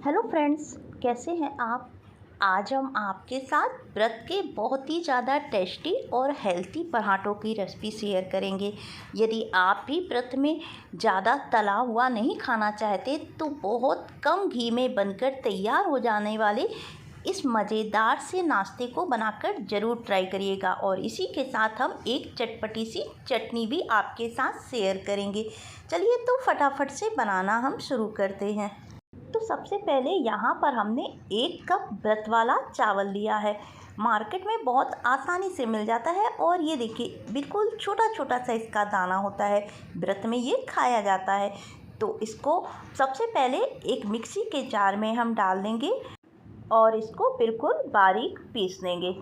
Hello friends, कैसे हैं आप। आज हम आपके साथ व्रत के बहुत ही ज़्यादा टेस्टी और हेल्थी पराठों की रेसिपी शेयर करेंगे। यदि आप भी व्रत में ज़्यादा तला हुआ नहीं खाना चाहते तो बहुत कम घी में बनकर तैयार हो जाने वाले इस मज़ेदार से नाश्ते को बनाकर ज़रूर ट्राई करिएगा। और इसी के साथ हम एक चटपटी सी चटनी भी आपके साथ शेयर करेंगे। चलिए तो फटाफट से बनाना हम शुरू करते हैं। तो सबसे पहले यहाँ पर हमने 1 कप व्रत वाला चावल लिया है। मार्केट में बहुत आसानी से मिल जाता है और ये देखिए बिल्कुल छोटा छोटा सा इसका दाना होता है। व्रत में ये खाया जाता है। तो इसको सबसे पहले एक मिक्सी के जार में हम डाल देंगे और इसको बिल्कुल बारीक पीस देंगे।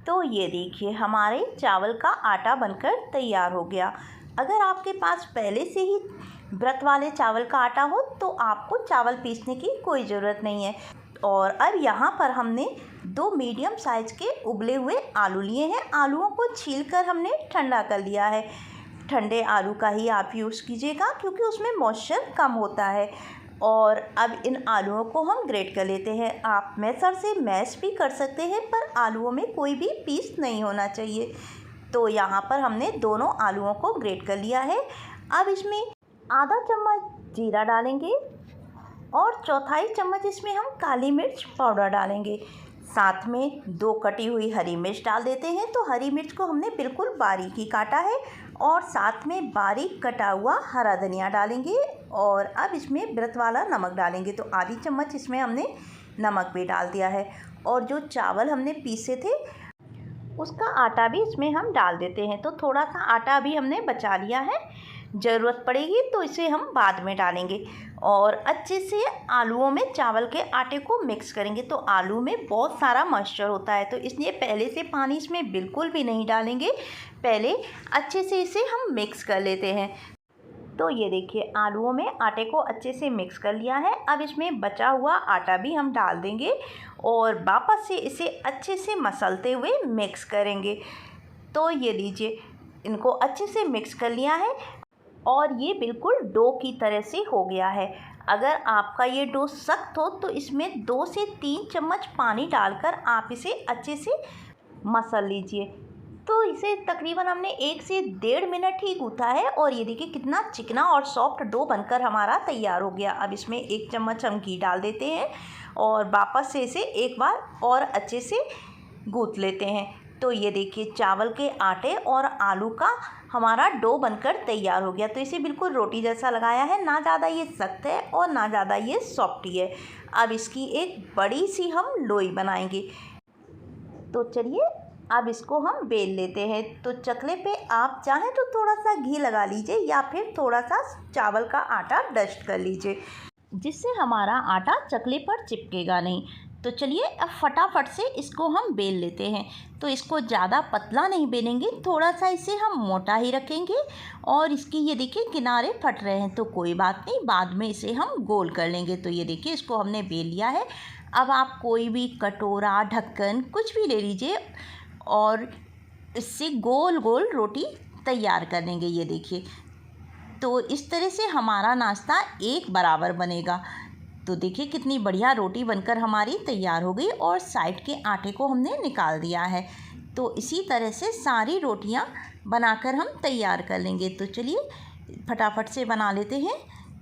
तो ये देखिए हमारे चावल का आटा बनकर तैयार हो गया। अगर आपके पास पहले से ही व्रत वाले चावल का आटा हो तो आपको चावल पीसने की कोई ज़रूरत नहीं है। और अब यहाँ पर हमने 2 मीडियम साइज़ के उबले हुए आलू लिए हैं। आलूओं को छीलकर हमने ठंडा कर लिया है। ठंडे आलू का ही आप यूज़ कीजिएगा क्योंकि उसमें मॉइस्चर कम होता है। और अब इन आलूओं को हम ग्रेट कर लेते हैं। आप मैशर से मैश भी कर सकते हैं पर आलूओं में कोई भी पीस नहीं होना चाहिए। तो यहाँ पर हमने दोनों आलूओं को ग्रेट कर लिया है। अब इसमें आधा चम्मच जीरा डालेंगे और चौथाई चम्मच इसमें हम काली मिर्च पाउडर डालेंगे। साथ में 2 कटी हुई हरी मिर्च डाल देते हैं। तो हरी मिर्च को हमने बिल्कुल बारीक ही काटा है। और साथ में बारीक कटा हुआ हरा धनिया डालेंगे। और अब इसमें व्रत वाला नमक डालेंगे। तो आधी चम्मच इसमें हमने नमक भी डाल दिया है। और जो चावल हमने पीसे थे उसका आटा भी इसमें हम डाल देते हैं। तो थोड़ा सा आटा भी हमने बचा लिया है, ज़रूरत पड़ेगी तो इसे हम बाद में डालेंगे। और अच्छे से आलूओं में चावल के आटे को मिक्स करेंगे। तो आलू में बहुत सारा मॉइस्चर होता है तो इसलिए पहले से पानी इसमें बिल्कुल भी नहीं डालेंगे। पहले अच्छे से इसे हम मिक्स कर लेते हैं। तो ये देखिए आलूओं में आटे को अच्छे से मिक्स कर लिया है। अब इसमें बचा हुआ आटा भी हम डाल देंगे और वापस से इसे अच्छे से मसलते हुए मिक्स करेंगे। तो ये लीजिए इनको अच्छे से मिक्स कर लिया है और ये बिल्कुल डो की तरह से हो गया है। अगर आपका ये डो सख्त हो तो इसमें 2 से 3 चम्मच पानी डालकर आप इसे अच्छे से मसल लीजिए। तो इसे तकरीबन हमने 1 से 1.5 मिनट ही गूँथा है। और ये देखिए कितना चिकना और सॉफ्ट डो बनकर हमारा तैयार हो गया। अब इसमें 1 चम्मच हम घी डाल देते हैं और वापस से इसे एक बार और अच्छे से गूँथ लेते हैं। तो ये देखिए चावल के आटे और आलू का हमारा डो बनकर तैयार हो गया। तो इसे बिल्कुल रोटी जैसा लगाया है, ना ज़्यादा ये सख्त है और ना ज़्यादा ये सॉफ्ट है। अब इसकी एक बड़ी सी हम लोई बनाएंगे। तो चलिए अब इसको हम बेल लेते हैं। तो चकले पे आप चाहें तो थोड़ा सा घी लगा लीजिए या फिर थोड़ा सा चावल का आटा डस्ट कर लीजिए, जिससे हमारा आटा चकले पर चिपकेगा नहीं। तो चलिए अब फटाफट से इसको हम बेल लेते हैं। तो इसको ज़्यादा पतला नहीं बेलेंगे, थोड़ा सा इसे हम मोटा ही रखेंगे। और इसकी ये देखिए किनारे फट रहे हैं तो कोई बात नहीं, बाद में इसे हम गोल कर लेंगे। तो ये देखिए इसको हमने बेल लिया है। अब आप कोई भी कटोरा, ढक्कन कुछ भी ले लीजिए और इससे गोल गोल रोटी तैयार कर लेंगे। ये देखिए तो इस तरह से हमारा नाश्ता एक बराबर बनेगा। तो देखिए कितनी बढ़िया रोटी बनकर हमारी तैयार हो गई और साइड के आटे को हमने निकाल दिया है। तो इसी तरह से सारी रोटियां बनाकर हम तैयार कर लेंगे। तो चलिए फटाफट से बना लेते हैं।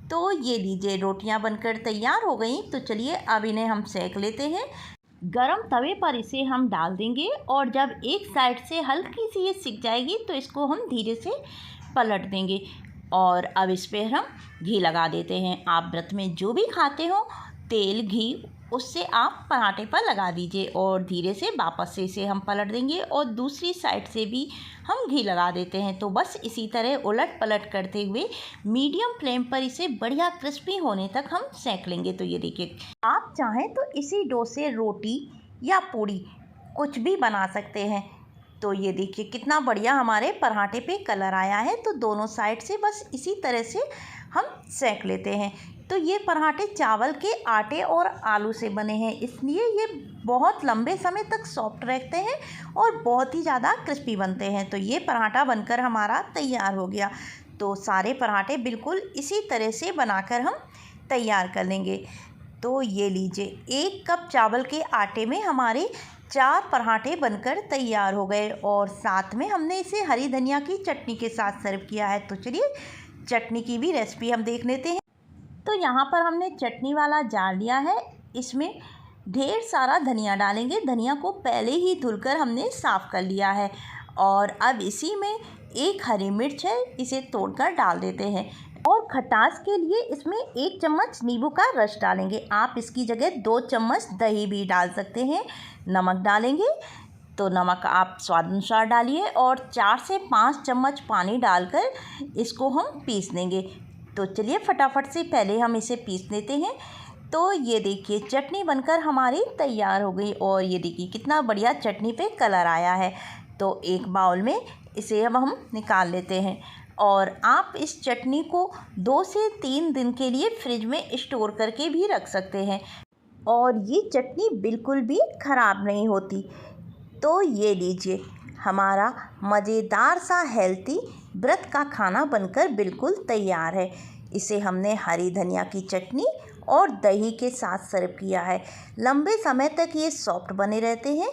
तो ये लीजिए रोटियां बनकर तैयार हो गई। तो चलिए अब इन्हें हम सेक लेते हैं। गरम तवे पर इसे हम डाल देंगे और जब एक साइड से हल्की सी ये सिक जाएगी तो इसको हम धीरे से पलट देंगे। और अब इस पर हम घी लगा देते हैं। आप व्रत में जो भी खाते हो तेल, घी, उससे आप पराठे पर लगा दीजिए और धीरे से वापस से इसे हम पलट देंगे और दूसरी साइड से भी हम घी लगा देते हैं। तो बस इसी तरह उलट पलट करते हुए मीडियम फ्लेम पर इसे बढ़िया क्रिस्पी होने तक हम सेक लेंगे। तो ये देखिए आप चाहें तो इसी डो से रोटी या पूड़ी कुछ भी बना सकते हैं। तो ये देखिए कितना बढ़िया हमारे पराठे पे कलर आया है। तो दोनों साइड से बस इसी तरह से हम सेक लेते हैं। तो ये पराठे चावल के आटे और आलू से बने हैं, इसलिए ये बहुत लंबे समय तक सॉफ्ट रहते हैं और बहुत ही ज़्यादा क्रिस्पी बनते हैं। तो ये पराठा बनकर हमारा तैयार हो गया। तो सारे पराठे बिल्कुल इसी तरह से बनाकर हम तैयार कर लेंगे। तो ये लीजिए 1 कप चावल के आटे में हमारे 4 पराठे बनकर तैयार हो गए और साथ में हमने इसे हरी धनिया की चटनी के साथ सर्व किया है। तो चलिए चटनी की भी रेसिपी हम देख लेते हैं। तो यहाँ पर हमने चटनी वाला जार लिया है, इसमें ढेर सारा धनिया डालेंगे। धनिया को पहले ही धुलकर हमने साफ़ कर लिया है और अब इसी में 1 हरी मिर्च है, इसे तोड़कर डाल देते हैं। और खटास के लिए इसमें 1 चम्मच नींबू का रस डालेंगे। आप इसकी जगह 2 चम्मच दही भी डाल सकते हैं। नमक डालेंगे तो नमक आप स्वाद अनुसार डालिए और 4 से 5 चम्मच पानी डालकर इसको हम पीस लेंगे। तो चलिए फटाफट से पहले हम इसे पीस लेते हैं। तो ये देखिए चटनी बनकर हमारी तैयार हो गई और ये देखिए कितना बढ़िया चटनी पे कलर आया है। तो एक बाउल में इसे अब हम निकाल लेते हैं और आप इस चटनी को 2 से 3 दिन के लिए फ्रिज में स्टोर करके भी रख सकते हैं और ये चटनी बिल्कुल भी ख़राब नहीं होती। तो ये लीजिए हमारा मज़ेदार सा हेल्थी व्रत का खाना बनकर बिल्कुल तैयार है। इसे हमने हरी धनिया की चटनी और दही के साथ सर्व किया है। लंबे समय तक ये सॉफ्ट बने रहते हैं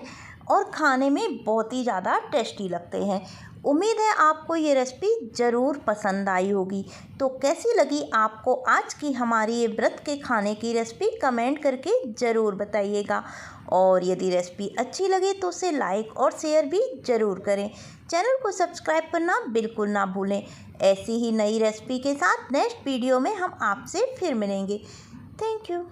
और खाने में बहुत ही ज़्यादा टेस्टी लगते हैं। उम्मीद है आपको ये रेसिपी ज़रूर पसंद आई होगी। तो कैसी लगी आपको आज की हमारी ये व्रत के खाने की रेसिपी कमेंट करके ज़रूर बताइएगा और यदि रेसिपी अच्छी लगे तो उसे लाइक और शेयर भी ज़रूर करें। चैनल को सब्सक्राइब करना बिल्कुल ना भूलें। ऐसी ही नई रेसिपी के साथ नेक्स्ट वीडियो में हम आपसे फिर मिलेंगे। Thank you.